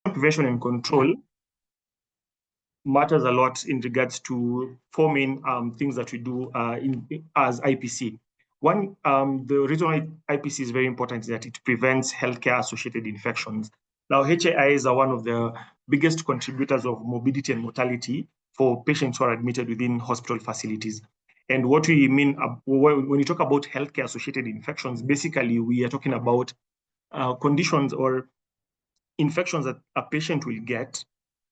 prevention and control matters a lot in regards to four main things that we do as IPC. One, the reason why IPC is very important is that it prevents healthcare-associated infections. Now, HAIs are one of the biggest contributors of morbidity and mortality for patients who are admitted within hospital facilities. And what we mean when we talk about healthcare-associated infections, basically we are talking about conditions or infections that a patient will get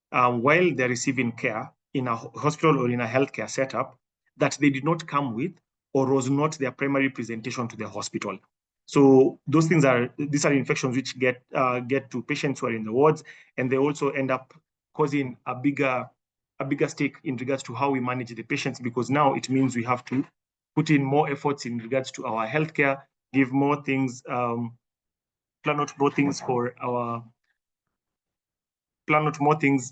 while they're receiving care in a hospital or in a healthcare setup that they did not come with or was not their primary presentation to the hospital. So these are infections which get to patients who are in the wards, and they also end up causing a bigger stake in regards to how we manage the patients, because now it means we have to put in more efforts in regards to our healthcare, give more things, plan out more things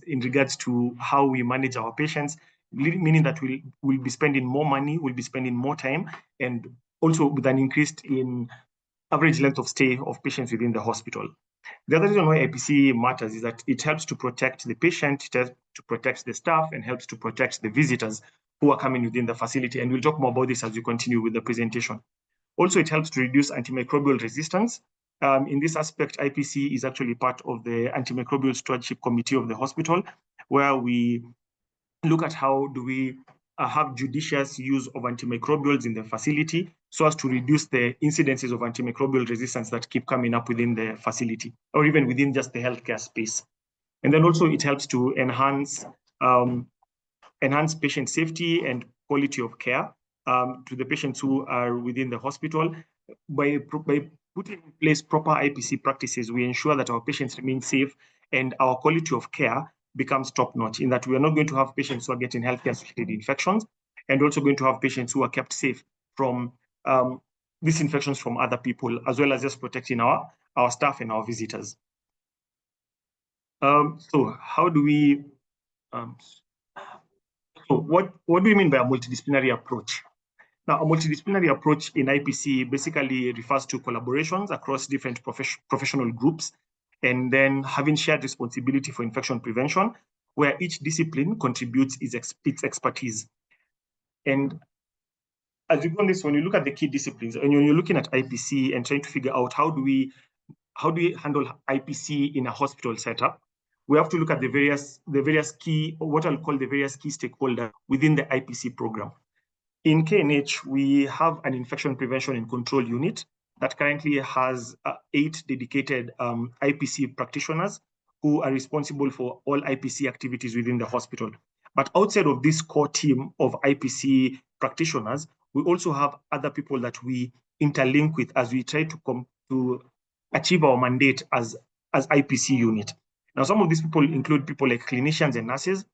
in regards to how we manage our patients, meaning that we'll be spending more money, we'll be spending more time, and also with an increase in average length of stay of patients within the hospital. The other reason why IPC matters is that it helps to protect the patient, it helps to protect the staff, and helps to protect the visitors who are coming within the facility. And we'll talk more about this as we continue with the presentation. Also, it helps to reduce antimicrobial resistance. In this aspect, IPC is actually part of the Antimicrobial Stewardship Committee of the hospital, where we look at how do we have judicious use of antimicrobials in the facility so as to reduce the incidences of antimicrobial resistance that keep coming up within the facility or even within just the healthcare space. And then also it helps to enhance patient safety and quality of care to the patients who are within the hospital. By putting in place proper IPC practices, we ensure that our patients remain safe and our quality of care becomes top-notch, in that we are not going to have patients who are getting healthcare-associated infections, and also going to have patients who are kept safe from these infections from other people, as well as just protecting our staff and our visitors. So how do we, so what do we mean by a multidisciplinary approach? Now, a multidisciplinary approach in IPC basically refers to collaborations across different professional groups, and then having shared responsibility for infection prevention, where each discipline contributes its expertise. And as you go on this, when you look at the key disciplines, and when you're looking at IPC and trying to figure out how do we handle IPC in a hospital setup, we have to look at the various key, what I'll call the various key stakeholders within the IPC program. In KNH, we have an infection prevention and control unit that currently has 8 dedicated IPC practitioners who are responsible for all IPC activities within the hospital. But outside of this core team of IPC practitioners, we also have other people that we interlink with as we try to achieve our mandate as IPC unit. Now, some of these people include people like clinicians and nurses.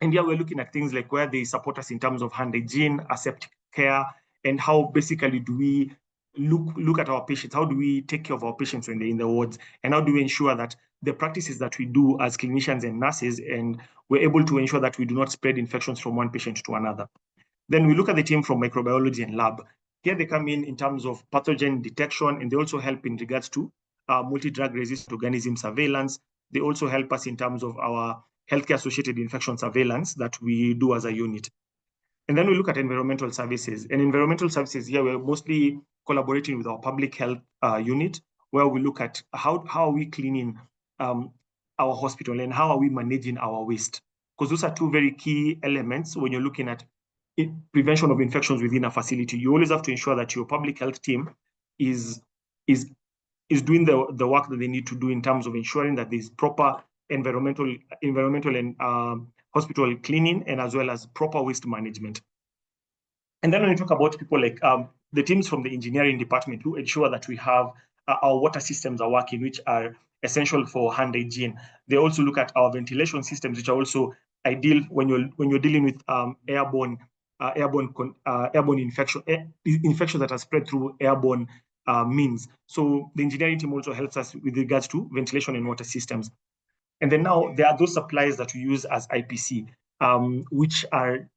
And here we're looking at things like where they support us in terms of hand hygiene, aseptic care, and how basically do we look at our patients, how do we take care of our patients when they're in the wards, and how do we ensure that the practices that we do as clinicians and nurses, and we're able to ensure that we do not spread infections from one patient to another. Then we look at the team from microbiology and lab. Here they come in terms of pathogen detection, and they also help in regards to multi-drug resistant organism surveillance. They also help us in terms of our healthcare-associated infection surveillance that we do as a unit. And then we look at environmental services. And environmental services here, we're mostly collaborating with our public health unit, where we look at how are we cleaning our hospital and how are we managing our waste. Because those are two very key elements when you're looking at prevention of infections within a facility. You always have to ensure that your public health team is doing the work that they need to do in terms of ensuring that there's proper environmental and hospital cleaning, and as well as proper waste management. And then when you talk about people like the teams from the engineering department who ensure that we have our water systems are working, which are essential for hand hygiene. They also look at our ventilation systems, which are also ideal when you're dealing with airborne infections that are spread through airborne means. So the engineering team also helps us with regards to ventilation and water systems. And then now there are those supplies that we use as IPC, which are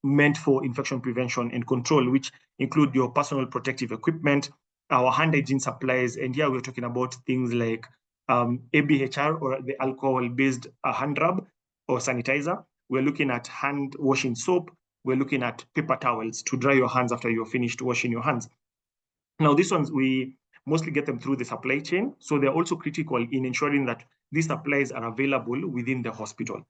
meant for infection prevention and control, which include your personal protective equipment, our hand hygiene supplies. And here we're talking about things like ABHR, or the alcohol-based hand rub or sanitizer. We're looking at hand washing soap. We're looking at paper towels to dry your hands after you're finished washing your hands. Now, these ones, we mostly get them through the supply chain. So they're also critical in ensuring that these supplies are available within the hospital.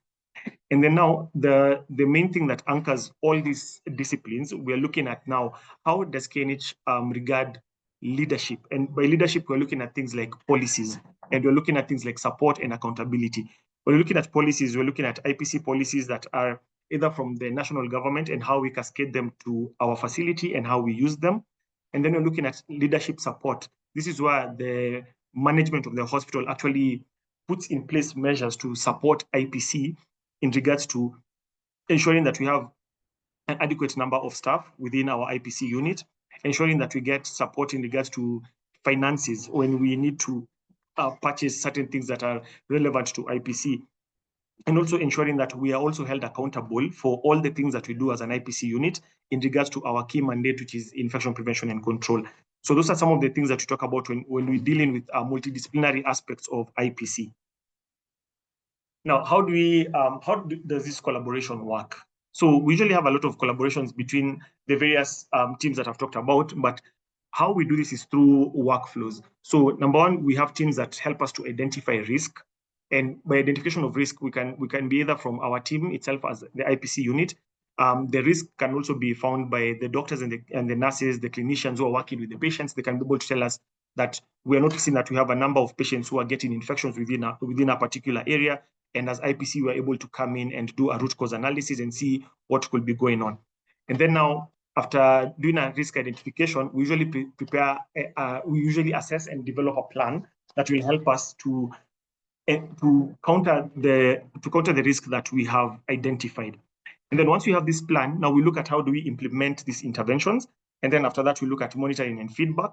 And then now, the main thing that anchors all these disciplines, we're looking at now, how does KNH regard leadership? And by leadership, we're looking at things like policies, and we're looking at things like support and accountability. When we're looking at policies, we're looking at IPC policies that are either from the national government and how we cascade them to our facility and how we use them. And then we're looking at leadership support. This is where the management of the hospital actually puts in place measures to support IPC in regards to ensuring that we have an adequate number of staff within our IPC unit, ensuring that we get support in regards to finances when we need to purchase certain things that are relevant to IPC, and also ensuring that we are also held accountable for all the things that we do as an IPC unit in regards to our key mandate, which is infection prevention and control. So those are some of the things that we talk about when we're dealing with multidisciplinary aspects of IPC. Now, how does this collaboration work? So we usually have a lot of collaborations between the various teams that I've talked about, but how we do this is through workflows. So number one, we have teams that help us to identify risk. And by identification of risk, we can be either from our team itself as the IPC unit. The risk can also be found by the doctors and the nurses, the clinicians who are working with the patients. They can be able to tell us that we are noticing that we have a number of patients who are getting infections within a particular area. And as IPC, we are able to come in and do a root cause analysis and see what could be going on. And then now, after doing a risk identification, we usually we usually assess and develop a plan that will help us to counter the risk that we have identified. And then once we have this plan, now we look at how do we implement these interventions. And then after that, we look at monitoring and feedback.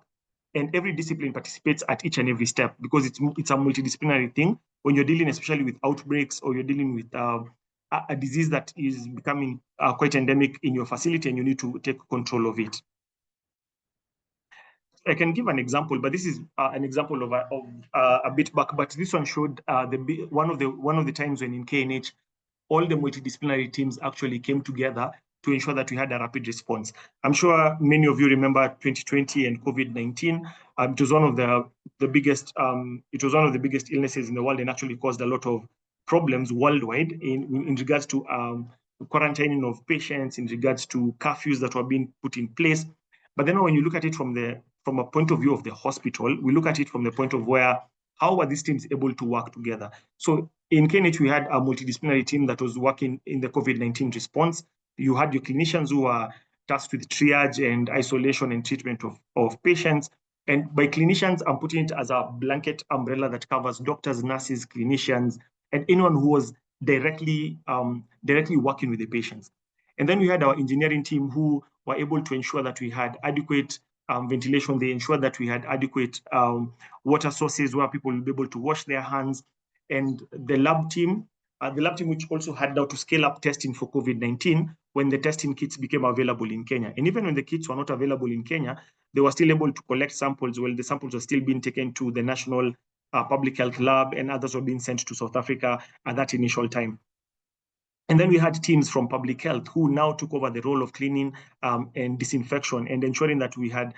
And every discipline participates at each and every step because it's a multidisciplinary thing. When you're dealing especially with outbreaks or you're dealing with a disease that is becoming quite endemic in your facility and you need to take control of it. I can give an example, but this is an example of a bit back. But this one showed one of the times when in KNH, all the multidisciplinary teams actually came together to ensure that we had a rapid response. I'm sure many of you remember 2020 and COVID-19. It was one of the biggest. It was one of the biggest illnesses in the world and actually caused a lot of problems worldwide in regards to quarantining of patients, in regards to curfews that were being put in place. But then when you look at it from a point of view of the hospital, we look at it from the point of how were these teams able to work together? So in KNH, we had a multidisciplinary team that was working in the COVID-19 response. You had your clinicians who are tasked with triage and isolation and treatment of patients. And by clinicians, I'm putting it as a blanket umbrella that covers doctors, nurses, clinicians, and anyone who was directly working with the patients. And then we had our engineering team who were able to ensure that we had adequate ventilation. They ensured that we had adequate water sources where people will be able to wash their hands. And the lab team, which also had now to scale up testing for COVID-19 when the testing kits became available in Kenya. And even when the kits were not available in Kenya, they were still able to collect samples. Well, the samples were still being taken to the National Public Health Lab, and others were being sent to South Africa at that initial time. And then we had teams from public health who now took over the role of cleaning and disinfection and ensuring that we had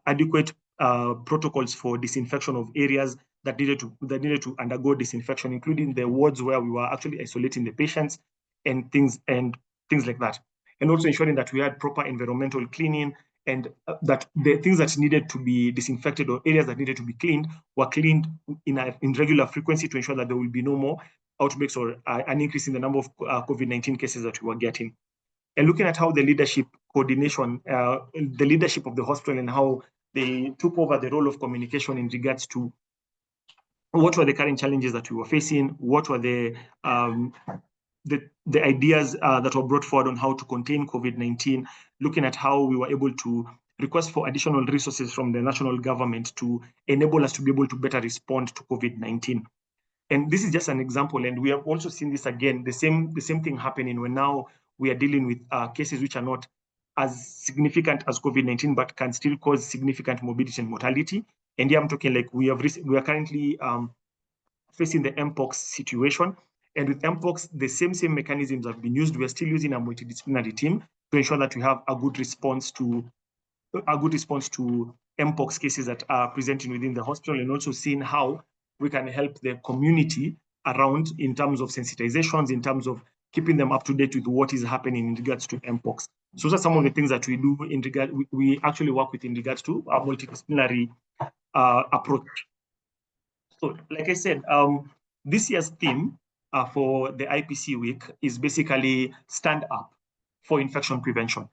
adequate protocols for disinfection of areas that needed to undergo disinfection, including the wards where we were actually isolating the patients and things like that. And also ensuring that we had proper environmental cleaning and that the things that needed to be disinfected or areas that needed to be cleaned were cleaned in regular frequency to ensure that there will be no more outbreaks or an increase in the number of COVID-19 cases that we were getting. And looking at how the leadership coordination, the leadership of the hospital and how they took over the role of communication in regards to what were the current challenges that we were facing, what were the ideas that were brought forward on how to contain COVID-19, looking at how we were able to request for additional resources from the national government to enable us to be able to better respond to COVID-19. And this is just an example, and we have also seen this again, the same thing happening when now we are dealing with cases which are not as significant as COVID-19, but can still cause significant morbidity and mortality. And here I'm talking like we are currently facing the Mpox situation. And with Mpox, the same mechanisms have been used. We're still using a multidisciplinary team to ensure that we have a good response to Mpox cases that are presenting within the hospital, and also seeing how we can help the community around in terms of sensitizations, in terms of keeping them up to date with what is happening in regards to Mpox. So those are some of the things that we do in regard. We actually work with in regards to our multidisciplinary approach. So, like I said, this year's theme for the IPC week is basically stand up for infection prevention.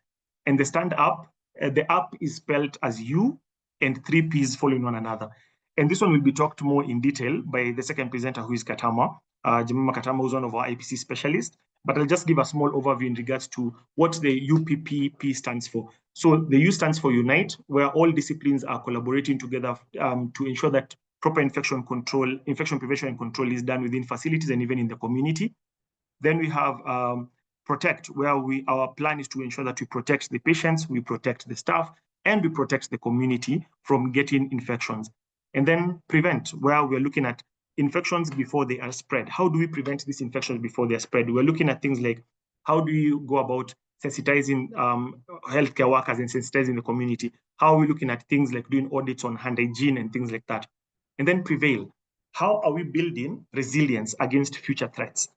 And the stand up, the up is spelled as U and 3 P's following one another. And this one will be talked more in detail by the second presenter, who is Katama. Jemima Katama, who's one of our IPC specialists. But I'll just give a small overview in regards to what the UPPP stands for. So the U stands for Unite, where all disciplines are collaborating together to ensure that proper infection prevention and control is done within facilities and even in the community. Then we have Protect, where our plan is to ensure that we protect the patients, we protect the staff, and we protect the community from getting infections. And then Prevent, where we're looking at infections before they are spread. How do we prevent these infections before they are spread? We're looking at things like, how do you go about sensitizing healthcare workers and sensitizing the community? How are we looking at things like doing audits on hand hygiene and things like that? And then Prevail. How are we building resilience against future threats?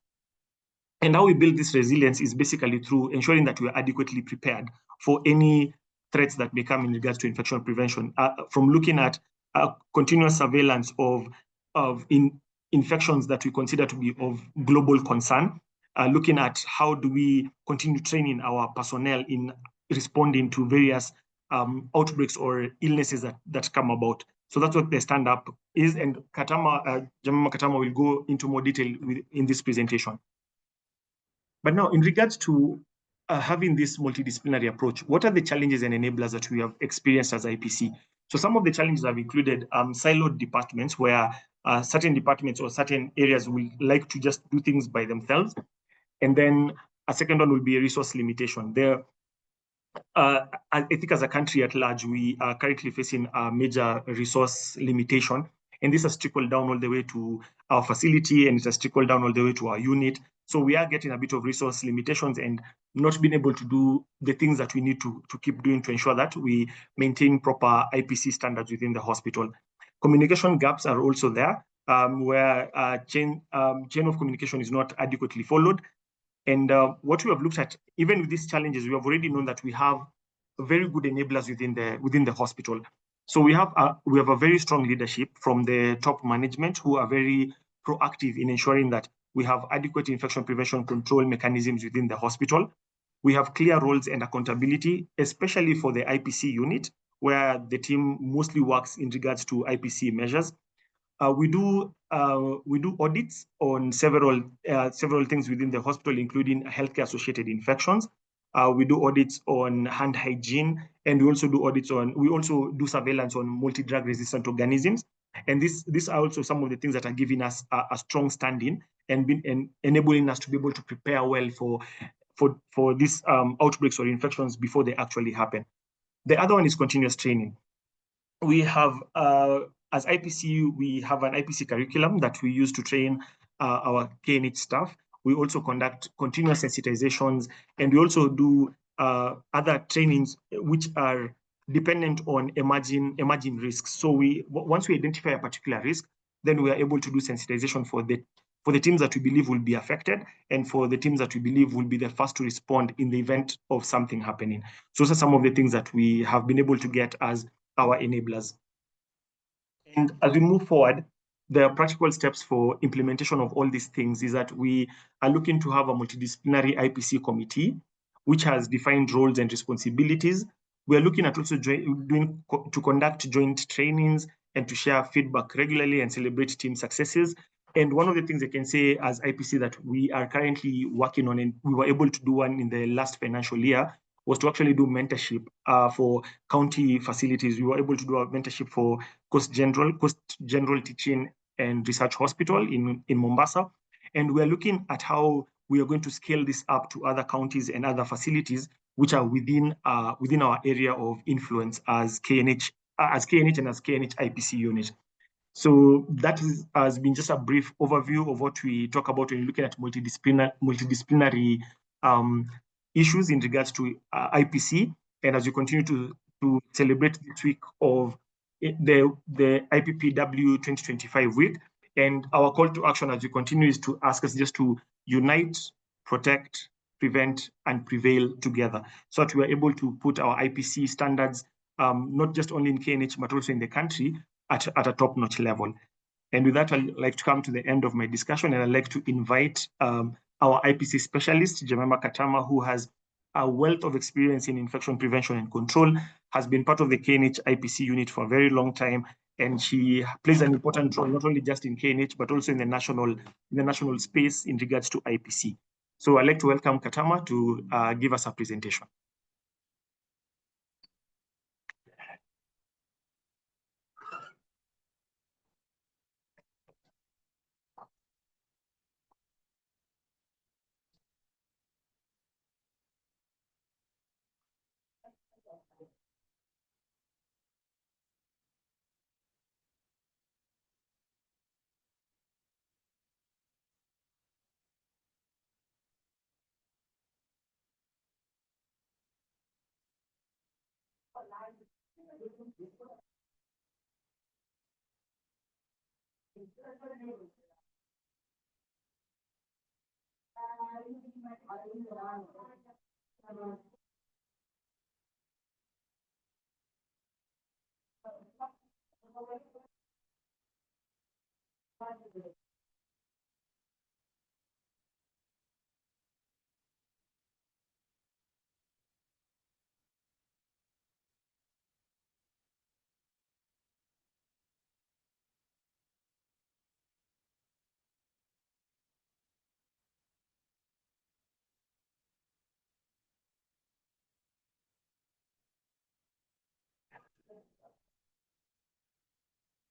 And how we build this resilience is basically through ensuring that we are adequately prepared for any threats that may come in regards to infection prevention, from looking at continuous surveillance of infections that we consider to be of global concern, looking at how do we continue training our personnel in responding to various outbreaks or illnesses that come about. So that's what the stand-up is, and Jemima Katama will go into more detail in this presentation. But now, in regards to having this multidisciplinary approach, what are the challenges and enablers that we have experienced as IPC? So some of the challenges have included siloed departments, where certain departments or certain areas will like to just do things by themselves. And then a second one will be a resource limitation. I think as a country at large, we are currently facing a major resource limitation. And this has trickled down all the way to our facility, and it has trickled down all the way to our unit. So we are getting a bit of resource limitations and not being able to do the things that we need to keep doing to ensure that we maintain proper IPC standards within the hospital. Communication gaps are also there, where chain of communication is not adequately followed. And what we have looked at, even with these challenges, we have already known that we have very good enablers within the hospital. So we have a very strong leadership from the top management, who are very proactive in ensuring that we have adequate infection prevention control mechanisms within the hospital. We have clear roles and accountability, especially for the IPC unit, where the team mostly works in regards to IPC measures. We do audits on several things within the hospital, including healthcare-associated infections. We do audits on hand hygiene, and we also do surveillance on multi-drug resistant organisms. And these are also some of the things that are giving us a strong standing and enabling us to be able to prepare well for these outbreaks or infections before they actually happen. The other one is continuous training. We have, as IPC, we have an IPC curriculum that we use to train our KNH staff. We also conduct continuous sensitizations, and we also do other trainings which are dependent on emerging risks. So once we identify a particular risk, then we are able to do sensitization for the teams that we believe will be affected, and for the teams that we believe will be the first to respond in the event of something happening. So those are some of the things that we have been able to get as our enablers. And as we move forward, the practical steps for implementation of all these things is that we are looking to have a multidisciplinary IPC committee, which has defined roles and responsibilities. We are looking at also to conduct joint trainings and to share feedback regularly and celebrate team successes. And one of the things I can say as IPC that we are currently working on, and we were able to do one in the last financial year, was to actually do mentorship for county facilities. We were able to do a mentorship for Coast General Teaching and Research Hospital in Mombasa. And we're looking at how we are going to scale this up to other counties and other facilities which are within our area of influence as KNH and as KNH IPC unit. So that has been just a brief overview of what we talk about when looking at multidisciplinary issues in regards to IPC. And as we continue to celebrate this week of the IPPW 2025 week, and our call to action as we continue is to ask us just to unite, protect, prevent, and prevail together, so that we are able to put our IPC standards not just only in KNH, but also in the country at a top-notch level. And with that, I'd like to come to the end of my discussion, and I'd like to invite our IPC specialist, Jemima Katama, who has a wealth of experience in infection prevention and control, has been part of the KNH IPC unit for a very long time, and she plays an important role, not only just in KNH, but also in the national space in regards to IPC. So I'd like to welcome Katama to give us a presentation.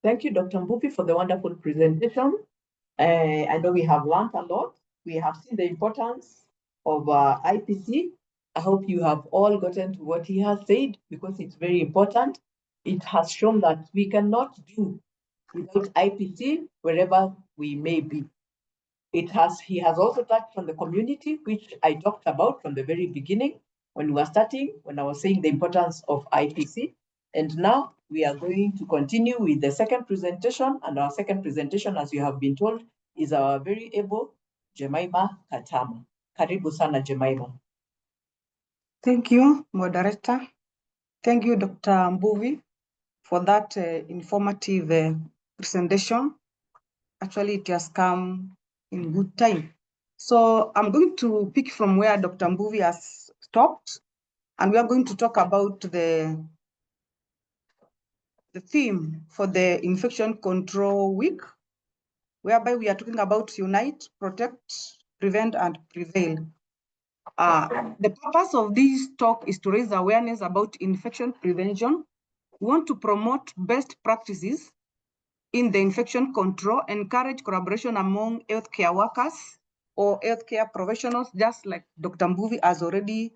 Thank you, Dr. Mbuvi, for the wonderful presentation. I know we have learned a lot. We have seen the importance of IPC. I hope you have all gotten to what he has said, because it's very important. It has shown that we cannot do without IPC wherever we may be. He has also touched on the community, which I talked about from the very beginning when we were starting, when I was saying the importance of IPC. And now we are going to continue with the second presentation. And our second presentation, as you have been told, is our very able Jemima Katama. Karibu sana, Jemima. Thank you, moderator. Thank you, Dr. Mbuvi, for that informative presentation. Actually, it has come in good time. So I'm going to pick from where Dr. Mbuvi has stopped, and we are going to talk about the theme for the Infection Control Week, whereby we are talking about unite, protect, prevent, and prevail. The purpose of this talk is to raise awareness about infection prevention. We want to promote best practices in the infection control, encourage collaboration among healthcare workers or healthcare professionals, just like Dr. Mbuvi has already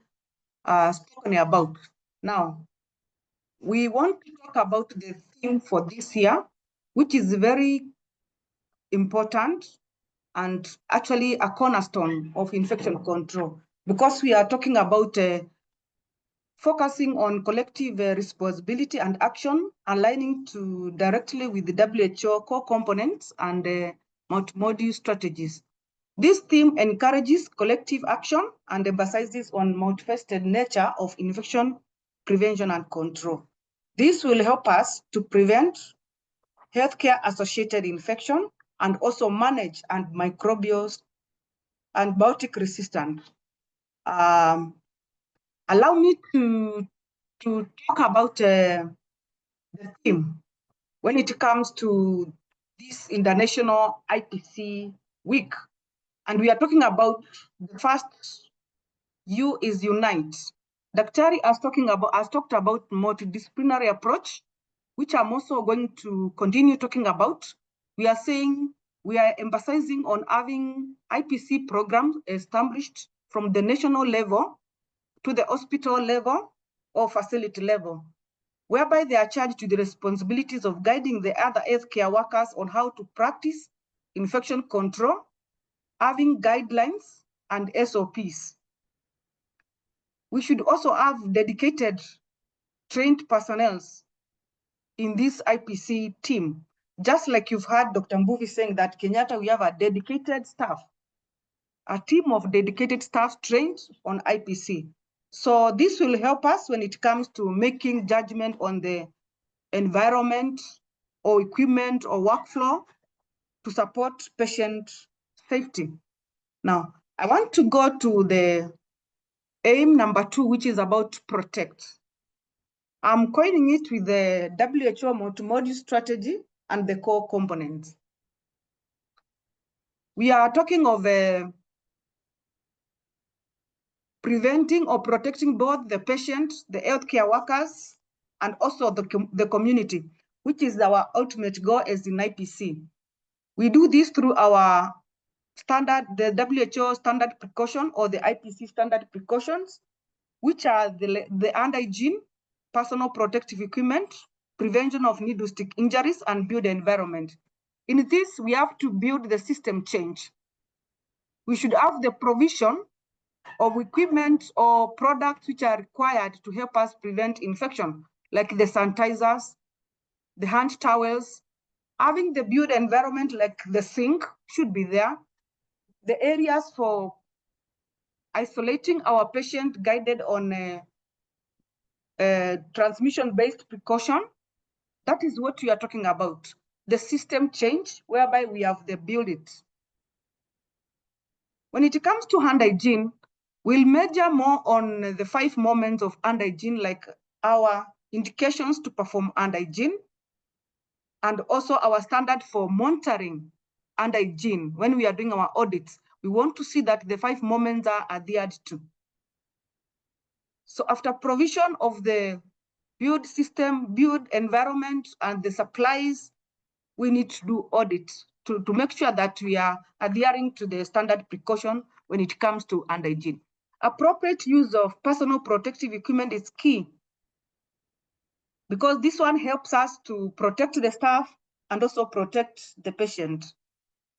spoken about. Now, we want to talk about the theme for this year, which is very important and actually a cornerstone of infection control, because we are talking about focusing on collective responsibility and action, aligning directly with the WHO core components and multimodal strategies. This theme encourages collective action and emphasizes on multifaceted nature of infection prevention and control. This will help us to prevent healthcare-associated infection and also manage microbial and antibiotic resistance. Allow me to talk about the theme when it comes to this International IPC Week. And we are talking about the first U is unite. Daktari has talked about multidisciplinary approach, which I'm also going to continue talking about. We are saying we are emphasizing on having IPC programs established from the national level to the hospital level or facility level. whereby they are charged with the responsibilities of guiding the other healthcare workers on how to practice infection control, having guidelines and SOPs. We should also have dedicated trained personnel in this IPC team. Just like you've heard Dr. Mbuvi saying that Kenyatta, we have a dedicated staff, a team of dedicated staff trained on IPC. So this will help us when it comes to making judgment on the environment or equipment or workflow to support patient safety. Now, I want to go to the aim number 2, which is about protect. I'm coining it with the WHO multimodal strategy and the core components. We are talking of preventing or protecting both the patient, the healthcare workers, and also the community, which is our ultimate goal as in IPC. We do this through our standard, the WHO standard precaution or the IPC standard precautions, which are the hand hygiene, personal protective equipment, prevention of needle stick injuries, and build environment. In this, we have to build the system change. We should have the provision of equipment or products which are required to help us prevent infection, like the sanitizers, the hand towels, having the build environment like the sink should be there, the areas for isolating our patient guided on transmission-based precaution. That is what we are talking about. The system change whereby we have the build it. When it comes to hand hygiene, we'll measure more on the 5 moments of hand hygiene, like our indications to perform hand hygiene, and also our standard for monitoring hand hygiene. When we are doing our audits, we want to see that the 5 moments are adhered to. So after provision of the build system, build environment, and the supplies, we need to do audit to make sure that we are adhering to the standard precaution when it comes to hand hygiene. Appropriate use of personal protective equipment is key because this one helps us to protect the staff and also protect the patient.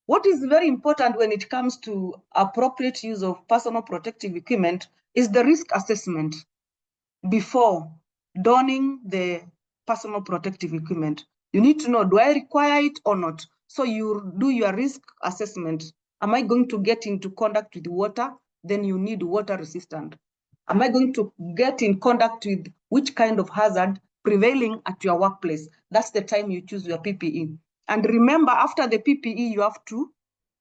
What is very important when it comes to appropriate use of personal protective equipment is the risk assessment before donning the personal protective equipment. You need to know, do I require it or not? So you do your risk assessment. Am I going to get into contact with water? Then you need water resistant. Am I going to get in contact with which kind of hazard prevailing at your workplace? That's the time you choose your PPE. And remember, after the PPE, you have to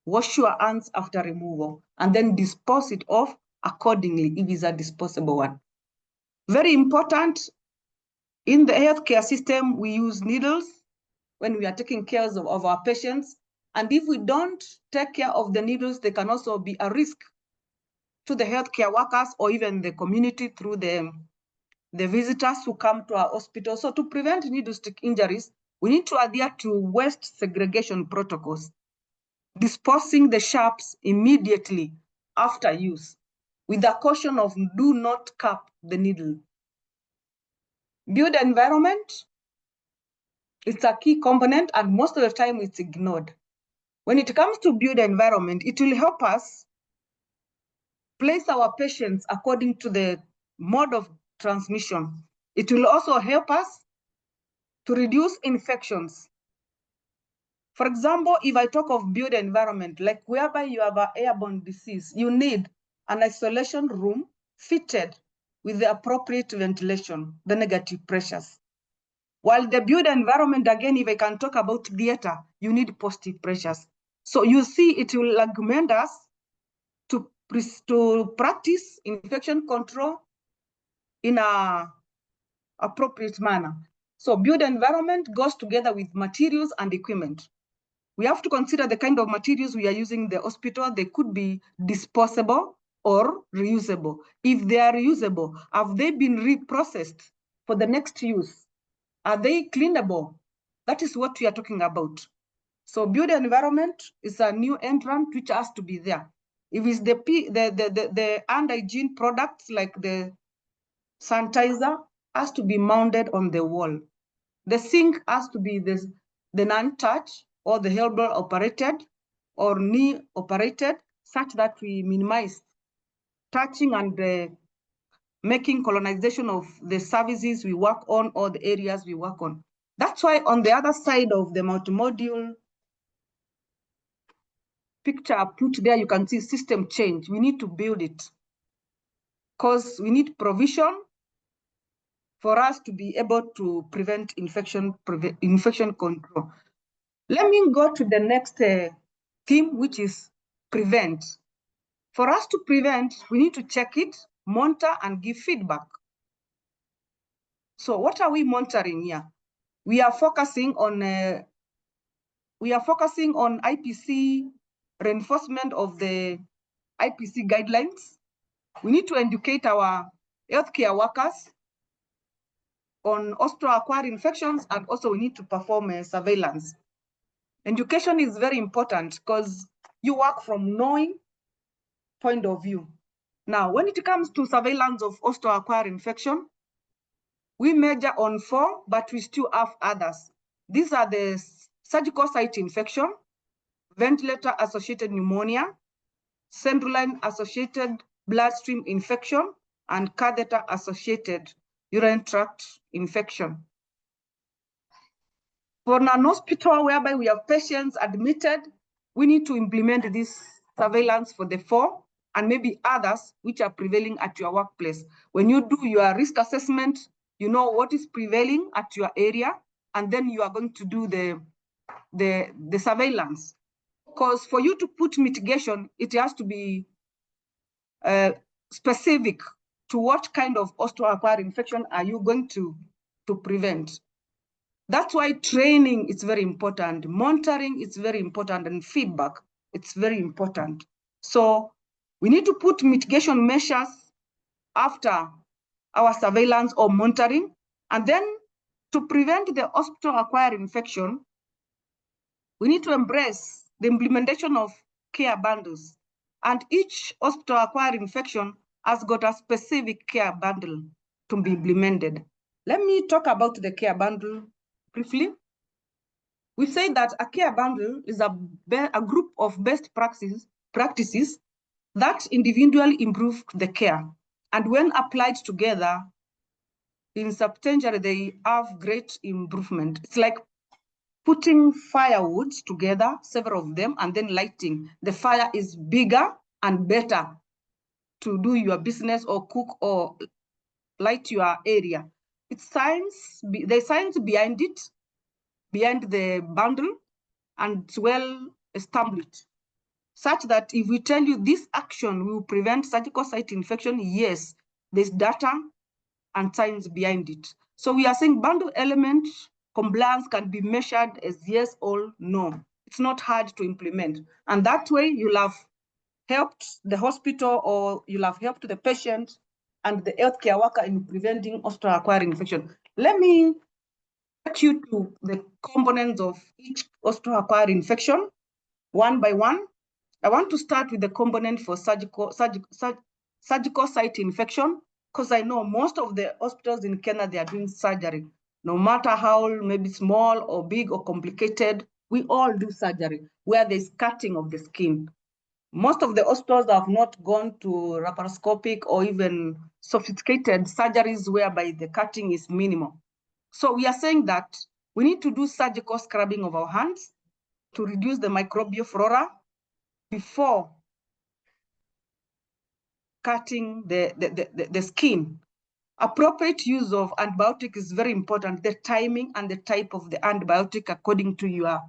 wash your hands after removal and then dispose it off accordingly if it's a disposable one. Very important, in the healthcare system, we use needles when we are taking care of our patients. And if we don't take care of the needles, they can also be a risk to the healthcare workers or even the community through the visitors who come to our hospital. So to prevent needle stick injuries, we need to adhere to waste segregation protocols, disposing the sharps immediately after use, with the caution of do not cap the needle. Build environment, it's a key component and most of the time it's ignored. When it comes to build environment, it will help us place our patients according to the mode of transmission. It will also help us to reduce infections. For example, if I talk of build environment, like whereby you have an airborne disease, you need an isolation room fitted with the appropriate ventilation, the negative pressures. While the build environment, again, if I can talk about theater, you need positive pressures. So you see, it will augment us to practice infection control in an appropriate manner. So build environment goes together with materials and equipment. We have to consider the kind of materials we are using in the hospital. They could be disposable or reusable. If they are reusable, have they been reprocessed for the next use? Are they cleanable? That is what we are talking about. So build environment is a new entrant which has to be there. If it's the hand hygiene products like the sanitizer, has to be mounted on the wall. The sink has to be the non-touch or the elbow operated or knee operated, such that we minimize touching and making colonization of the services we work on or the areas we work on. That's why on the other side of the multimodule picture I put there, you can see system change. We need to build it because we need provision for us to be able to prevent infection control. Let me go to the next theme, which is prevent. For us to prevent, we need to check it, monitor, and give feedback. So what are we monitoring here? We are focusing on IPC reinforcement of the IPC guidelines. We need to educate our healthcare workers on osteo-acquired infections, and also we need to perform surveillance. Education is very important because you work from knowing point of view. Now, when it comes to surveillance of osteo-acquired infection, we measure on 4, but we still have others. These are the surgical site infection, ventilator-associated pneumonia, central line-associated bloodstream infection, and catheter-associated urinary tract infection. For an hospital whereby we have patients admitted, we need to implement this surveillance for the 4 and maybe others which are prevailing at your workplace. When you do your risk assessment, you know what is prevailing at your area, and then you are going to do the surveillance. Because for you to put mitigation, it has to be specific to what kind of osteo-acquired infection are you going to prevent. That's why training is very important, monitoring is very important, and feedback, it's very important. So we need to put mitigation measures after our surveillance or monitoring, and then to prevent the osteo-acquired infection, we need to embrace the implementation of care bundles. And each osteo-acquired infection has got a specific care bundle to be implemented. Let me talk about the care bundle briefly. We say that a care bundle is a group of best practices that individually improve the care. And when applied together, in substantially, they have great improvement. It's like putting firewood together, several of them, and then lighting. The fire is bigger and better to do your business or cook or light your area. It's science, there's science behind it, behind the bundle, and it's well established, such that if we tell you this action will prevent surgical site infection, yes, there's data and science behind it. So we are saying bundle element compliance can be measured as yes or no. It's not hard to implement. And that way you'll have helped the hospital, or you'll have helped the patient and the healthcare worker in preventing osteo-acquired infection. Let me take you to the components of each osteo-acquired infection one by one. I want to start with the component for surgical site infection, because I know most of the hospitals in Kenya, they are doing surgery. No matter how maybe small or big or complicated, we all do surgery where there's cutting of the skin. Most of the hospitals have not gone to laparoscopic or even sophisticated surgeries whereby the cutting is minimal. So we are saying that we need to do surgical scrubbing of our hands to reduce the microbial flora before cutting the skin. Appropriate use of antibiotic is very important. The timing and the type of the antibiotic according to your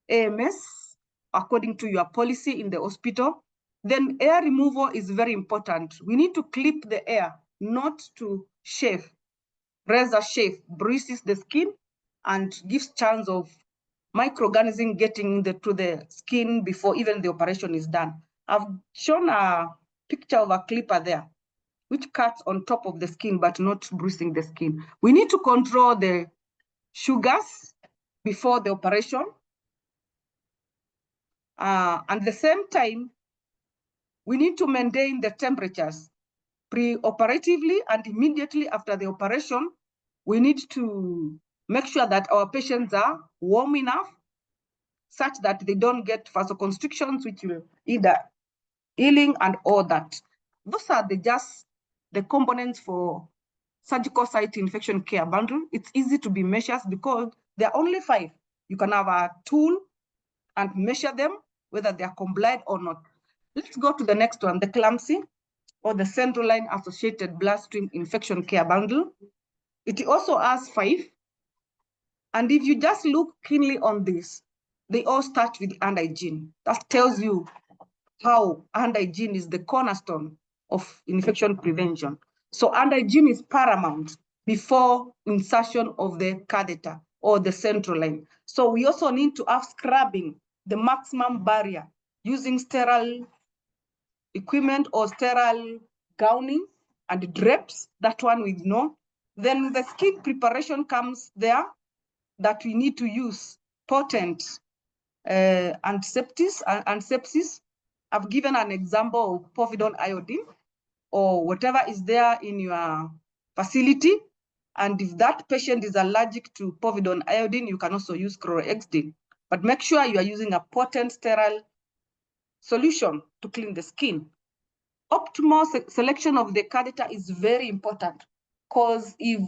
AMS, according to your policy in the hospital. Then air removal is very important. We need to clip the air, not to shave. Razor shave bruises the skin and gives chance of microorganism getting to the skin before even the operation is done. I've shown a picture of a clipper there, which cuts on top of the skin, but not bruising the skin. We need to control the sugars before the operation. At the same time, we need to maintain the temperatures pre-operatively and immediately after the operation. we need to make sure that our patients are warm enough such that they don't get vasoconstrictions, which will either healing and all that. Those are just the components for surgical site infection care bundle. It's easy to be measured because there are only 5. You can have a tool and measure them, whether they are compliant or not. Let's go to the next one, the CLAMSI, or the central line associated bloodstream infection care bundle. It also has 5. And if you just look keenly on this, they all start with hand hygiene. That tells you how hand hygiene is the cornerstone of infection prevention. So hand hygiene is paramount before insertion of the catheter or the central line. So we also need to have scrubbing, the maximum barrier, using sterile equipment or sterile gowning and drapes. That one we know. Then the skin preparation comes there, that we need to use potent antisepsis. I've given an example of povidone iodine or whatever is there in your facility. And if that patient is allergic to povidone iodine, you can also use chlorhexidine. But make sure you are using a potent sterile solution to clean the skin. Optimal selection of the catheter is very important, because if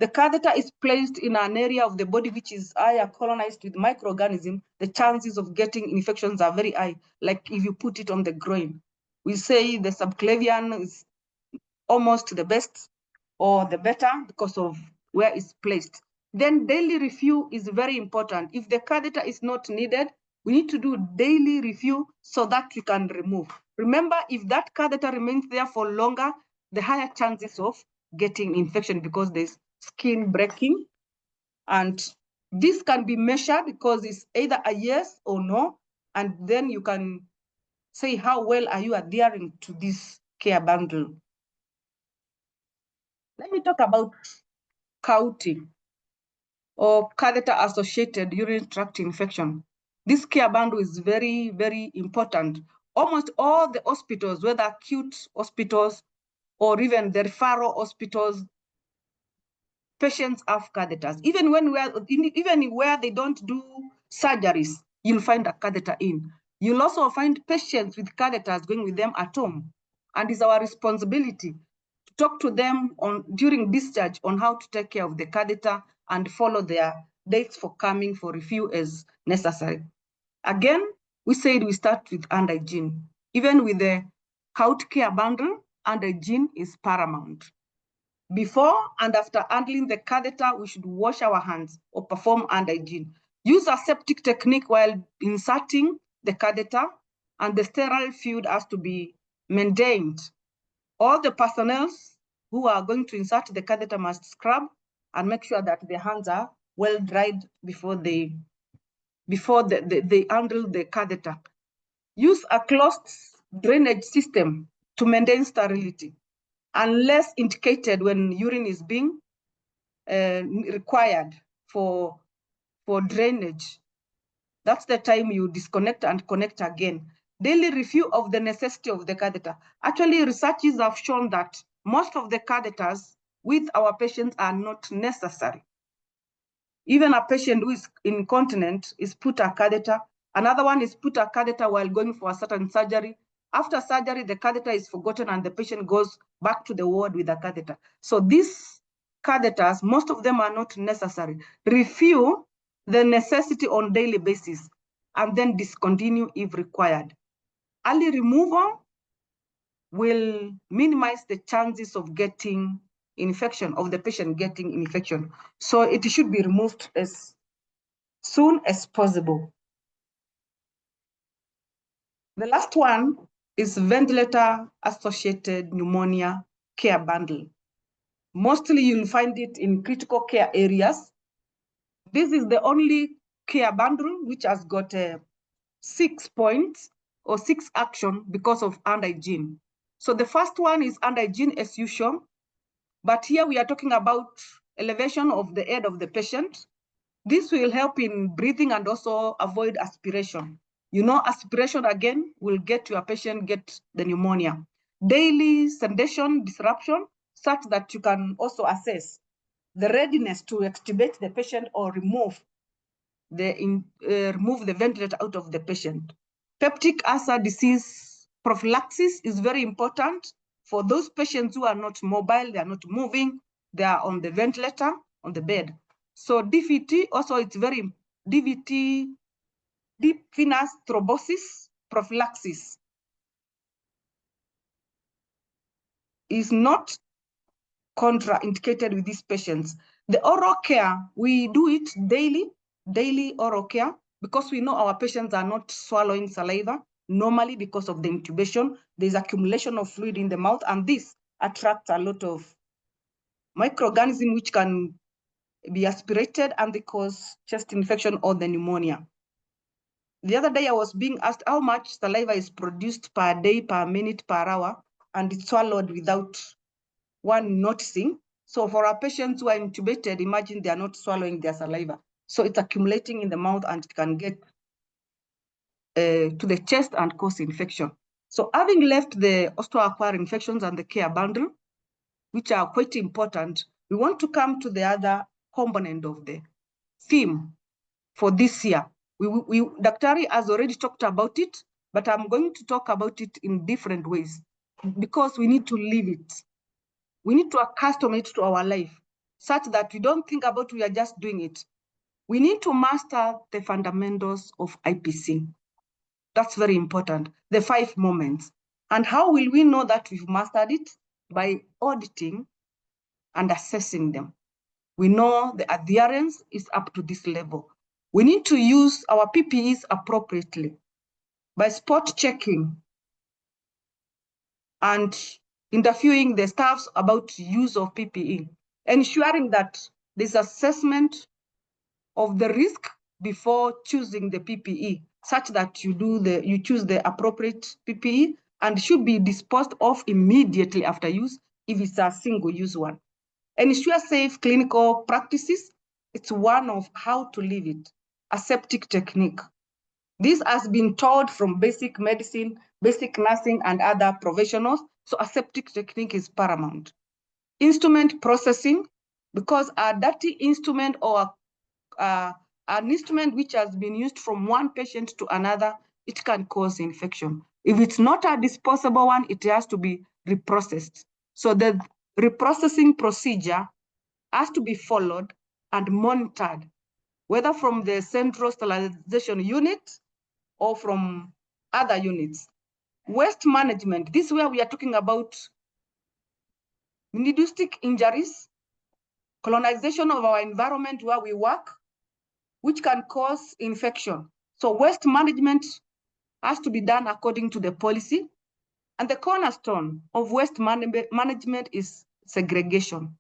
the catheter is placed in an area of the body which is higher colonized with microorganisms, the chances of getting infections are very high. Like if you put it on the groin, we say the subclavian is almost the best or the better because of where it's placed. Then daily review is very important. If the catheter is not needed, we need to do daily review so that we can remove. Remember, if that catheter remains there for longer, the higher chances of getting infection because there's skin breaking. And this can be measured because it's either a yes or no. And then you can say how well are you adhering to this care bundle. Let me talk about CAUTI, or catheter-associated urinary tract infection. This care bundle is very, very important. Almost all the hospitals, whether acute hospitals or even the referral hospitals, patients have catheters. Even where they don't do surgeries, you'll find a catheter in. You'll also find patients with catheters going with them at home. And it's our responsibility to talk to them during discharge on how to take care of the catheter and follow their dates for coming for review as necessary. Again, we said we start with hand hygiene. Even with the health care bundle, hand hygiene is paramount. Before and after handling the catheter, we should wash our hands or perform hand hygiene. Use aseptic technique while inserting the catheter, and the sterile field has to be maintained. All the personnel who are going to insert the catheter must scrub and make sure that their hands are well dried before they handle the catheter. Use a closed drainage system to maintain sterility, unless indicated when urine is being required for drainage. That's the time you disconnect and connect again. Daily review of the necessity of the catheter. Actually, researches have shown that most of the catheters with our patients are not necessary. Even a patient who is incontinent is put a catheter. Another one is put a catheter while going for a certain surgery. After surgery, the catheter is forgotten and the patient goes back to the ward with a catheter. So these catheters, most of them are not necessary. Review the necessity on daily basis and then discontinue if required. Early removal will minimize the chances of getting infection, of the patient getting infection. So it should be removed as soon as possible. The last one is ventilator-associated pneumonia care bundle. Mostly you'll find it in critical care areas. This is the only care bundle which has got 6 points or 6 actions because of hand hygiene. So the first one is hand hygiene as usual, but here we are talking about elevation of the head of the patient. This will help in breathing and also avoid aspiration. You know, aspiration again will get your patient get the pneumonia. Daily sedation disruption, such that you can also assess the readiness to extubate the patient or remove the ventilator out of the patient. Peptic ulcer disease prophylaxis is very important for those patients who are not mobile, they are not moving, they are on the ventilator, on the bed. So DVT also, it's very, DVT, deep venous thrombosis prophylaxis is not contraindicated with these patients. The oral care, we do it daily oral care, because we know our patients are not swallowing saliva normally because of the intubation. There's accumulation of fluid in the mouth, and this attracts a lot of microorganisms which can be aspirated and they cause chest infection or the pneumonia. The other day I was being asked how much saliva is produced per day, per minute, per hour, and it's swallowed without one noticing. So for our patients who are intubated, imagine they are not swallowing their saliva. So it's accumulating in the mouth and it can get to the chest and cause infection. So having left the osteoacquired infections and the care bundle, which are quite important, we want to come to the other component of the theme for this year. Daktari has already talked about it, but I'm going to talk about it in different ways because we need to live it. We need to accustom it to our life such that we don't think about we are just doing it. We need to master the fundamentals of IPC. That's very important, the 5 moments. And how will we know that we've mastered it? By auditing and assessing them. We know the adherence is up to this level. We need to use our PPEs appropriately by spot checking and interviewing the staffs about use of PPE, ensuring that this assessment of the risk before choosing the PPE, such that you choose the appropriate PPE and should be disposed of immediately after use if it's a single-use one. Ensure safe clinical practices. It's one of how to live it. Aseptic technique. This has been taught from basic medicine, basic nursing, and other professionals. So aseptic technique is paramount. Instrument processing, because a dirty instrument or an instrument which has been used from one patient to another, it can cause infection. If it's not a disposable one, it has to be reprocessed. So the reprocessing procedure has to be followed and monitored, whether from the central sterilization unit or from other units. Waste management, this is where we are talking about meningistic injuries, colonization of our environment where we work, which can cause infection. So waste management has to be done according to the policy. And the cornerstone of waste management is segregation.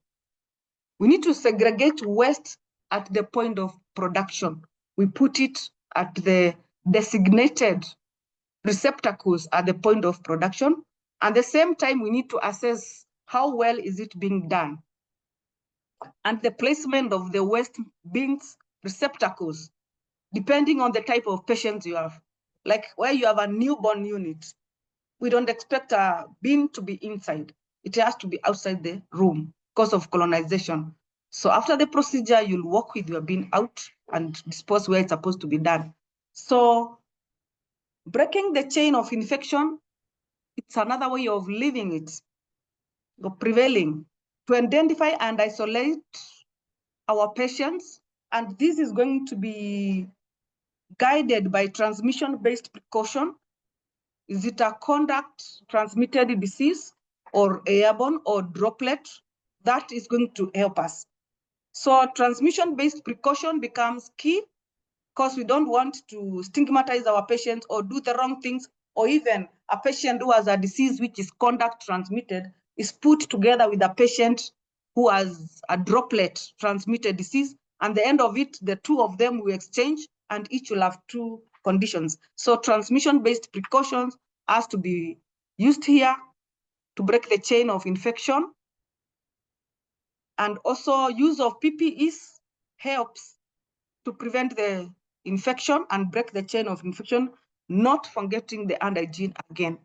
We need to segregate waste at the point of production. We put it at the designated receptacles at the point of production. At the same time, we need to assess how well is it being done. And the placement of the waste bins receptacles, depending on the type of patients you have. Like where you have a newborn unit, we don't expect a bin to be inside. It has to be outside the room because of colonization. So after the procedure, you'll walk with your bin out and dispose where it's supposed to be done. So breaking the chain of infection, it's another way of living it, of prevailing, to identify and isolate our patients. And this is going to be guided by transmission-based precaution. Is it a contact transmitted disease or airborne or droplet? That is going to help us. So transmission-based precaution becomes key because we don't want to stigmatize our patients or do the wrong things, or even a patient who has a disease which is contact transmitted is put together with a patient who has a droplet transmitted disease. And the end of it, the two of them will exchange and each will have 2 conditions. So transmission-based precautions has to be used here to break the chain of infection. And also use of PPEs helps to prevent the infection and break the chain of infection, not forgetting the antigen again.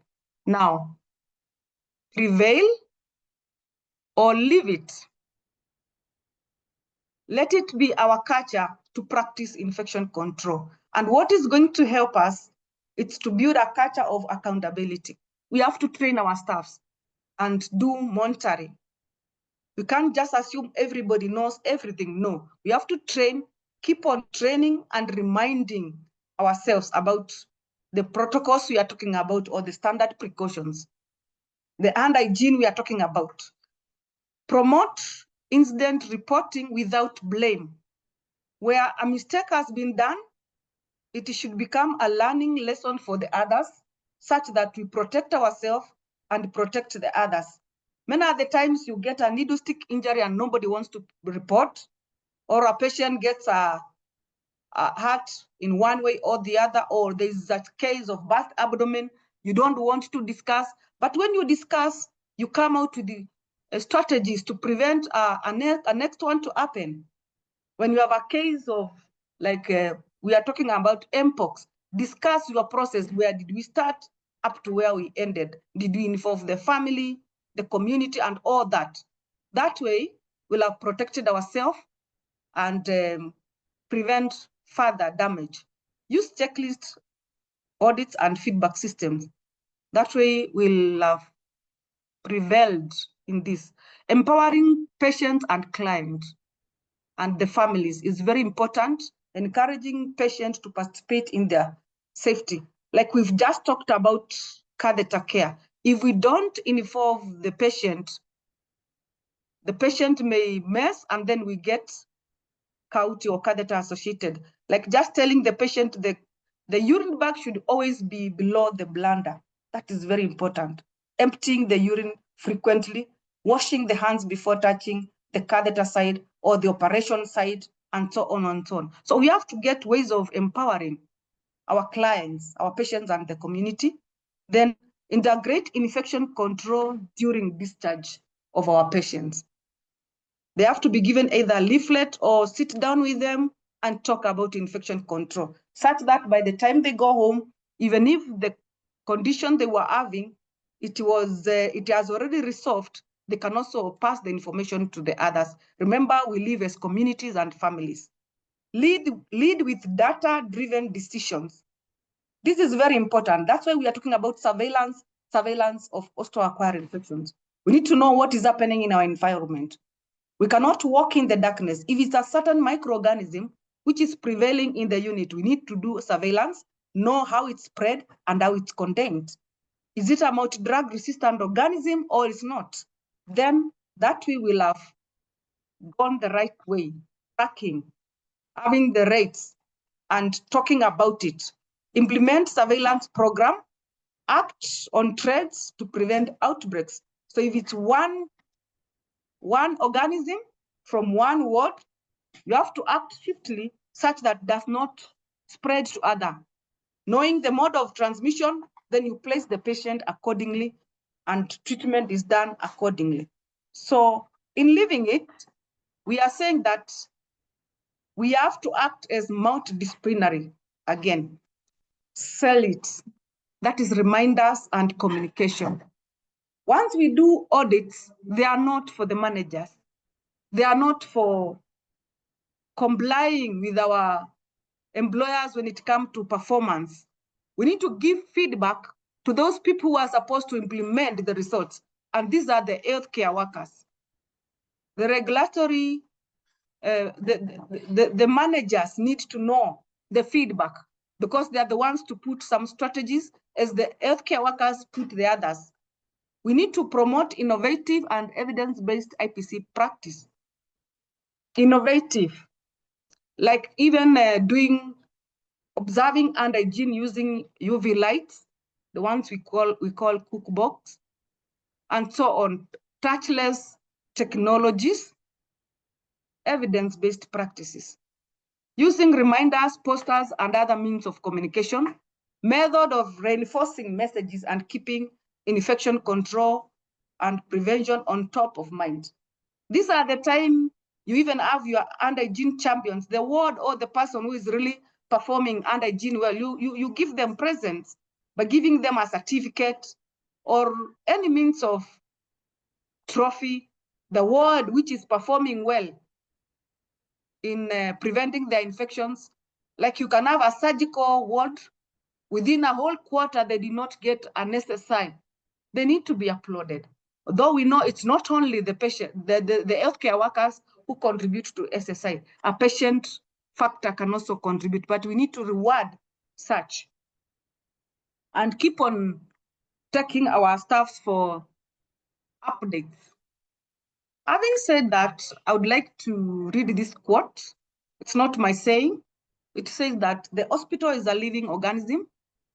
Now, prevail or leave it. Let it be our culture to practice infection control. And what is going to help us, it's to build a culture of accountability. We have to train our staffs and do monitoring. We can't just assume everybody knows everything. No, we have to train, keep on training and reminding ourselves about the protocols we are talking about or the standard precautions, the hand hygiene we are talking about. Promote incident reporting without blame. Where a mistake has been done, it should become a learning lesson for the others, such that we protect ourselves and protect the others. Many of the times you get a needle stick injury and nobody wants to report, or a patient gets a hurt in one way or the other, or there's a case of burst abdomen, you don't want to discuss. But when you discuss, you come out with the strategies to prevent a next one to happen. When you have a case of, like we are talking about mpox, discuss your process. Where did we start up to where we ended? Did we involve the family, the community, and all that? That way, we'll have protected ourselves and prevent further damage. Use checklists, audits, and feedback systems. That way, we'll have prevailed in this. Empowering patients and clients and the families is very important. Encouraging patients to participate in their safety. Like we've just talked about catheter care. If we don't involve the patient may mess and then we get CAUTI or catheter associated. Like just telling the patient the urine bag should always be below the bladder. That is very important. Emptying the urine frequently, washing the hands before touching the catheter side or the operation side, and so on and so on. So we have to get ways of empowering our clients, our patients, and the community. Then integrate infection control during discharge of our patients. They have to be given either a leaflet or sit down with them and talk about infection control, such that by the time they go home, even if the condition they were having, it has already resolved, they can also pass the information to the others. Remember, we live as communities and families. Lead with data-driven decisions. This is very important. That's why we are talking about surveillance of osteoacquired infections. We need to know what is happening in our environment. We cannot walk in the darkness. If it's a certain microorganism which is prevailing in the unit, we need to do surveillance, know how it's spread and how it's contained. Is it a multi-drug resistant organism or is not? Then that we will have gone the right way, tracking, having the rates and talking about it. Implement surveillance program, act on threats to prevent outbreaks. So if it's one organism from one ward, you have to act swiftly such that does not spread to other. Knowing the mode of transmission, then you place the patient accordingly and treatment is done accordingly. So in leaving it, we are saying that we have to act as multidisciplinary again. Sell it. That is reminders and communication. Once we do audits, they are not for the managers. They are not for complying with our employers when it comes to performance. We need to give feedback to those people who are supposed to implement the results. And these are the healthcare workers. The regulatory, the managers need to know the feedback because they are the ones to put some strategies as the healthcare workers put the others. We need to promote innovative and evidence-based IPC practice. Innovative, like even observing hand hygiene using UV lights, the ones we call cook box, and so on. Touchless technologies, evidence-based practices. Using reminders, posters, and other means of communication, method of reinforcing messages and keeping infection control and prevention on top of mind. These are the time you even have your hand hygiene champions, the ward or the person who is really performing hand hygiene well. You give them presents by giving them a certificate or any means of trophy. The ward which is performing well, in preventing their infections. Like you can have a surgical ward, within a whole quarter, they did not get an SSI. They need to be applauded. Though we know it's not only the patient, the healthcare workers who contribute to SSI. A patient factor can also contribute, but we need to reward such and keep on taking our staffs for updates. Having said that, I would like to read this quote. It's not my saying. It says that the hospital is a living organism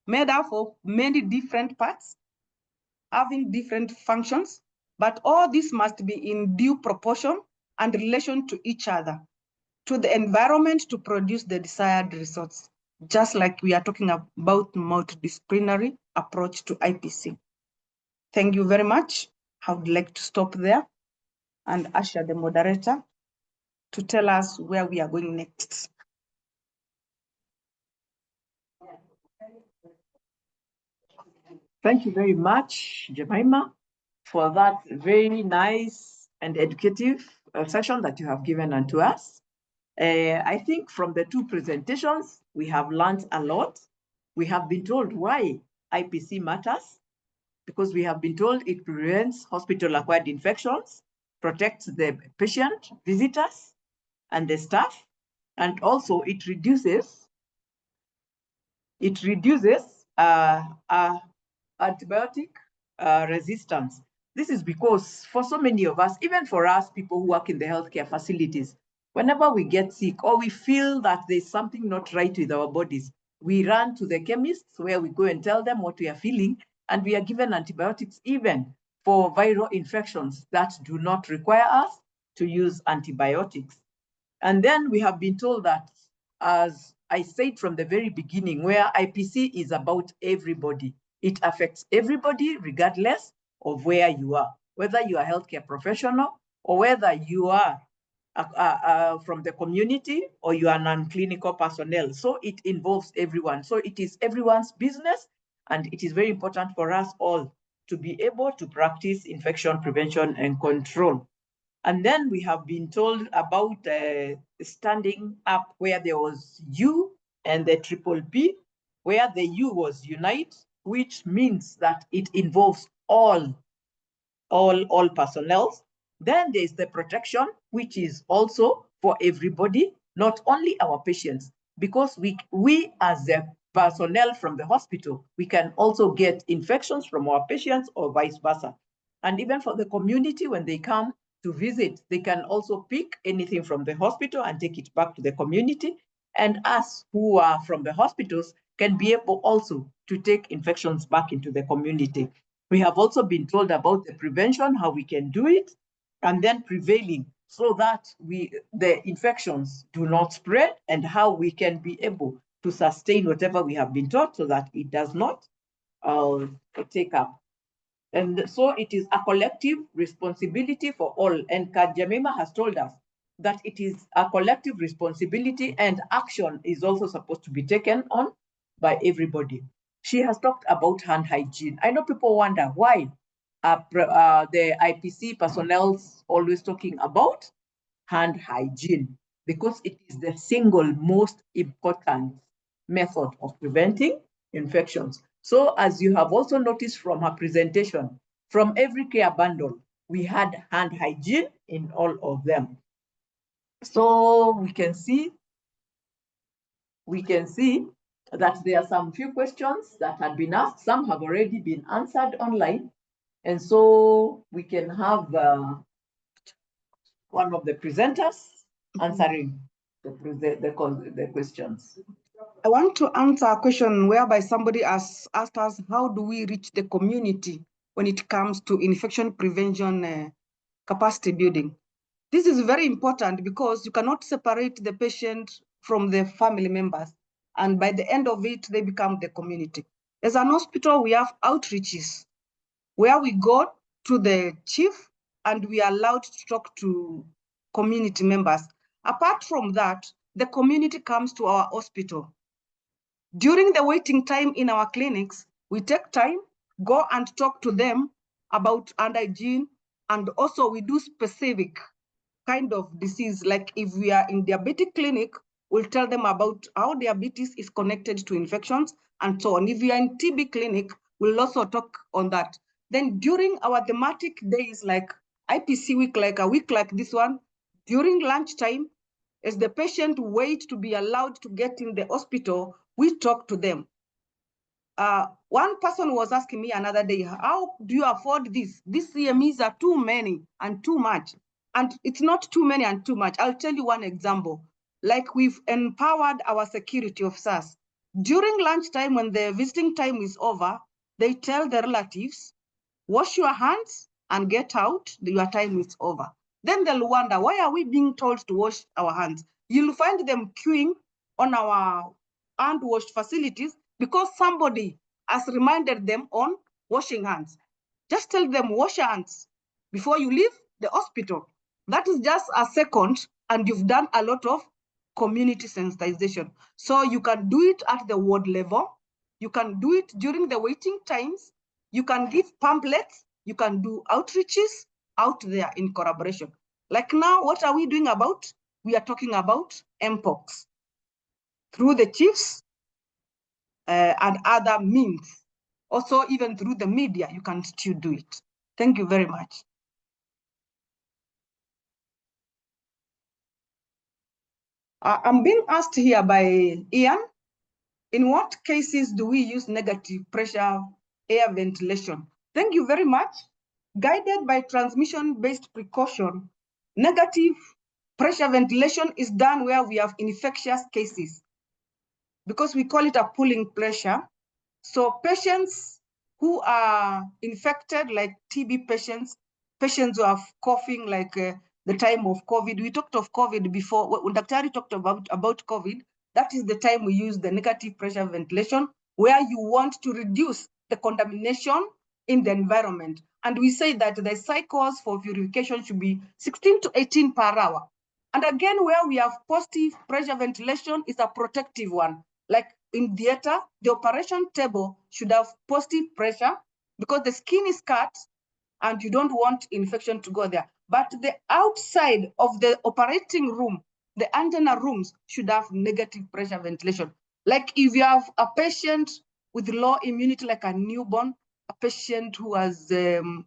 made up of many different parts, having different functions, but all this must be in due proportion and relation to each other, to the environment to produce the desired results, just like we are talking about multidisciplinary approach to IPC. Thank you very much. I would like to stop there and usher the moderator to tell us where we are going next. Thank you very much, Jemima, for that very nice and educative session that you have given unto us. I think from the two presentations, we have learned a lot. We have been told why IPC matters, because we have been told it prevents hospital-acquired infections, protects the patient, visitors, and the staff, and also it reduces antibiotic resistance. This is because for so many of us, even for us, people who work in the healthcare facilities, whenever we get sick or we feel that there's something not right with our bodies, we run to the chemists where we go and tell them what we are feeling, and we are given antibiotics even for viral infections that do not require us to use antibiotics. And then we have been told that, as I said from the very beginning, where IPC is about everybody. It affects everybody regardless of where you are, whether you are a healthcare professional or whether you are from the community or you are non-clinical personnel. So it involves everyone. So it is everyone's business, and it is very important for us all to be able to practice infection prevention and control. And then we have been told about standing up where there was U and the triple P, where the U was unite, which means that it involves all personnel. Then there's the protection, which is also for everybody, not only our patients, because we as the personnel from the hospital, we can also get infections from our patients or vice versa. And even for the community, when they come to visit, they can also pick anything from the hospital and take it back to the community. And us who are from the hospitals can be able also to take infections back into the community. We have also been told about the prevention, how we can do it, and then prevailing so that the infections do not spread, and how we can be able to sustain whatever we have been taught so that it does not take up. And so it is a collective responsibility for all. And Jemima has told us that it is a collective responsibility, and action is also supposed to be taken on by everybody. She has talked about hand hygiene. I know people wonder why the IPC personnel always talking about hand hygiene, because it is the single most important method of preventing infections. So as you have also noticed from her presentation, from every care bundle, we had hand hygiene in all of them. So we can see that there are some few questions that had been asked. Some have already been answered online. And so we can have one of the presenters answering the questions. I want to answer a question whereby somebody has asked us, how do we reach the community when it comes to infection prevention capacity building? This is very important because you cannot separate the patient from the family members. And by the end of it, they become the community. As an hospital, we have outreaches where we go to the chief and we are allowed to talk to community members. Apart from that, the community comes to our hospital. During the waiting time in our clinics, we take time, go and talk to them about hand hygiene, and also we do specific kind of disease. Like if we are in diabetic clinic, we'll tell them about how diabetes is connected to infections and so on. If we are in TB clinic, we'll also talk on that. Then during our thematic days, like IPC week, like a week like this one, during lunchtime, as the patient wait to be allowed to get in the hospital, we talk to them. One person was asking me another day, how do you afford this? These CMEs are too many and too much. And it's not too many and too much. I'll tell you one example. Like we've empowered our security officers. During lunchtime, when the visiting time is over, they tell the relatives, wash your hands and get out, your time is over. Then they'll wonder, why are we being told to wash our hands? You'll find them queuing on our hand-washed facilities because somebody has reminded them on washing hands. Just tell them, wash your hands before you leave the hospital. That is just a second, and you've done a lot of community sensitization. So you can do it at the ward level. You can do it during the waiting times. You can give pamphlets. You can do outreaches out there in collaboration. Like now, what are we doing about? We are talking about MPOX through the chiefs and other means. Also, even through the media, you can still do it. Thank you very much. I'm being asked here by Ian, in what cases do we use negative pressure air ventilation? Thank you very much. Guided by transmission-based precaution, negative pressure ventilation is done where we have infectious cases because we call it a pooling pressure. So patients who are infected, like TB patients, patients who have coughing, like the time of COVID. We talked of COVID before. When Dr. talked about COVID, that is the time we use the negative pressure ventilation, where you want to reduce the contamination in the environment. And we say that the cycles for purification should be 16 to 18 per hour. And again, where we have positive pressure ventilation is a protective one. Like in theater, the operation table should have positive pressure because the skin is cut and you don't want infection to go there. But the outside of the operating room, the antenna rooms should have negative pressure ventilation. Like if you have a patient with low immunity, like a newborn, a patient who has low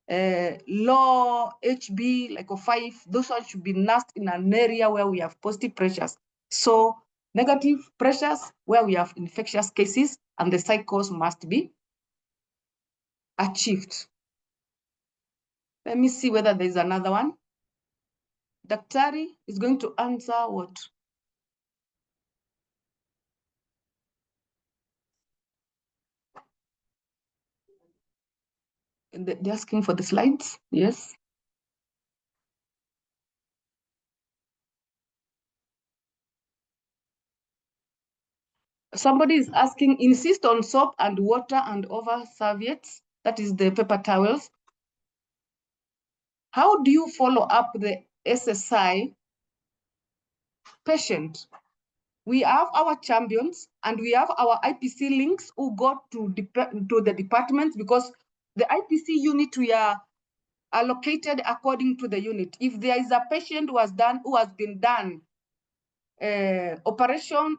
HB, like a 5, those ones should be nursed in an area where we have positive pressures. So negative pressures where we have infectious cases and the cycles must be achieved. Let me see whether there's another one. Daktari is going to answer what? They're asking for the slides, yes. Somebody is asking, insist on soap and water and over serviettes, that is the paper towels. How do you follow up the SSI patient? We have our champions and we have our IPC links who go to the departments because the IPC unit we are allocated according to the unit. If there is a patient who has been done an operation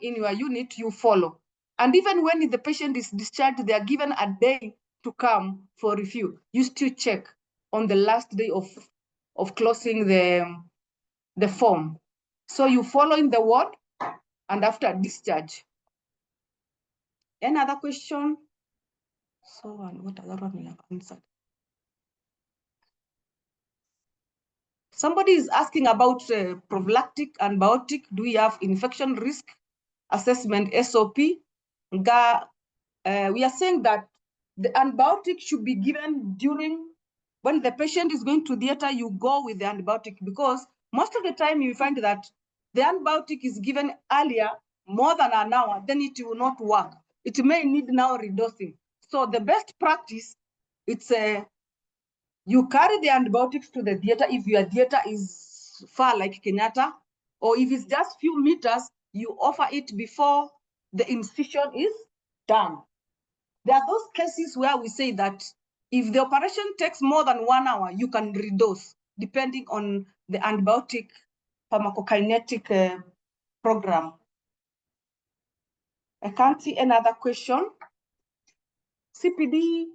in your unit, you follow. And even when the patient is discharged, they are given a day to come for review. You still check on the last day of closing the form. So you follow in the ward and after discharge. Any other question? So what other one we have answered? Somebody is asking about prophylactic antibiotic. Do we have infection risk assessment SOP? We are saying that the antibiotic should be given during when the patient is going to theater. You go with the antibiotic because most of the time you find that the antibiotic is given earlier, more than an hour, then it will not work. It may need now redosing. So the best practice, it's you carry the antibiotics to the theater if your theater is far, like Kenyatta, or if it's just few meters, you offer it before the incision is done. There are those cases where we say that if the operation takes more than 1 hour, you can redose. depending on the antibiotic pharmacokinetic program. I can't see another question. CPD.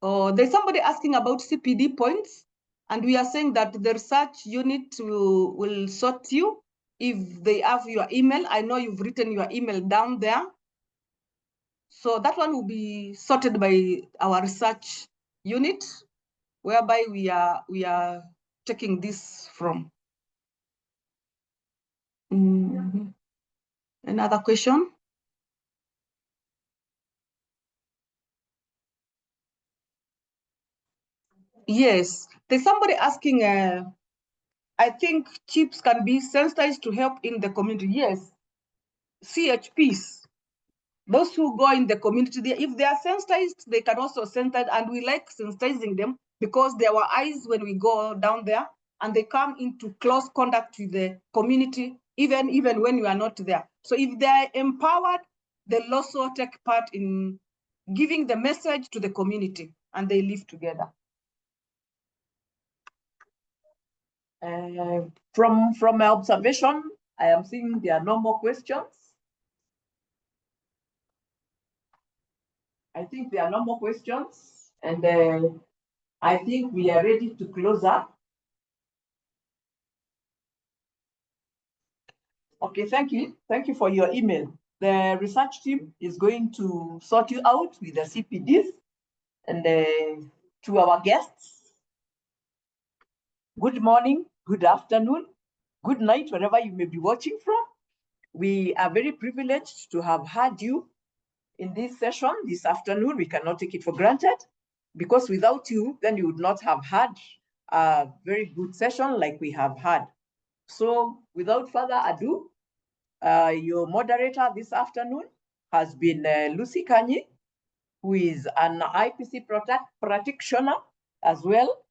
Oh, there's somebody asking about CPD points, and we are saying that the research unit will sort you if they have your email. I know you've written your email down there. So that one will be sorted by our research unit, whereby we are taking this from. Another question? Yes, there's somebody asking, I think chips can be sensitized to help in the community. Yes, CHPs, those who go in the community, if they are sensitized, they can also sensitize, and we like sensitizing them because they are our eyes when we go down there, and they come into close contact with the community, even when you are not there. So if they are empowered, they'll also take part in giving the message to the community, and they live together. From my observation, I am seeing there are no more questions. I think there are no more questions, and I think we are ready to close up. Okay, thank you. Thank you for your email. The research team is going to sort you out with the CPDs, and to our guests, good morning, good afternoon, good night, wherever you may be watching from. We are very privileged to have had you in this session this afternoon. We cannot take it for granted, because without you, then you would not have had a very good session like we have had. So without further ado, your moderator this afternoon has been Lucy Kanyi, who is an IPC practitioner as well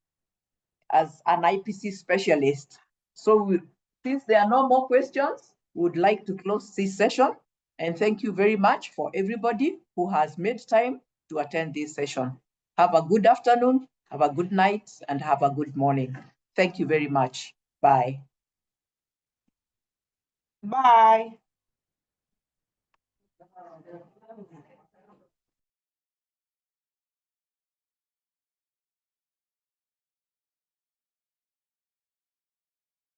as an IPC specialist. So since there are no more questions, we would like to close this session. And thank you very much for everybody who has made time to attend this session. Have a good afternoon, have a good night, and have a good morning. Thank you very much. Bye. Bye.